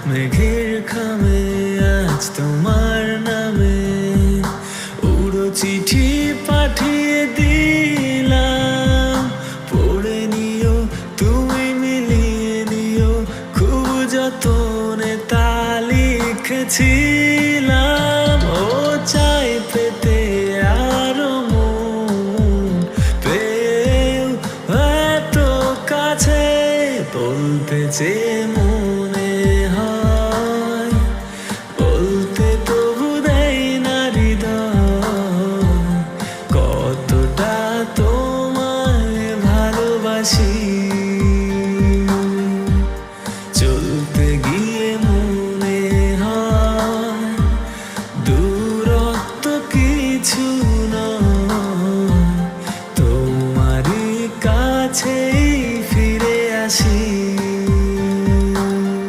মেঘের খামে আজ তোমার নামে উড়ো চিঠি পাঠিয়ে দিলাম, পড়ে নিও তুমি মিলিয়ে নিও, খুব যতনে তা লিখেছিলাম। ও চাই পেতে আরো মন পেয়েও এত কাছে, বলতে চেয়ে মনে হয় বলতে তবু দেয় না হৃদয়, কতটা তোমায় ভালোবাসি। চলতে গিয়ে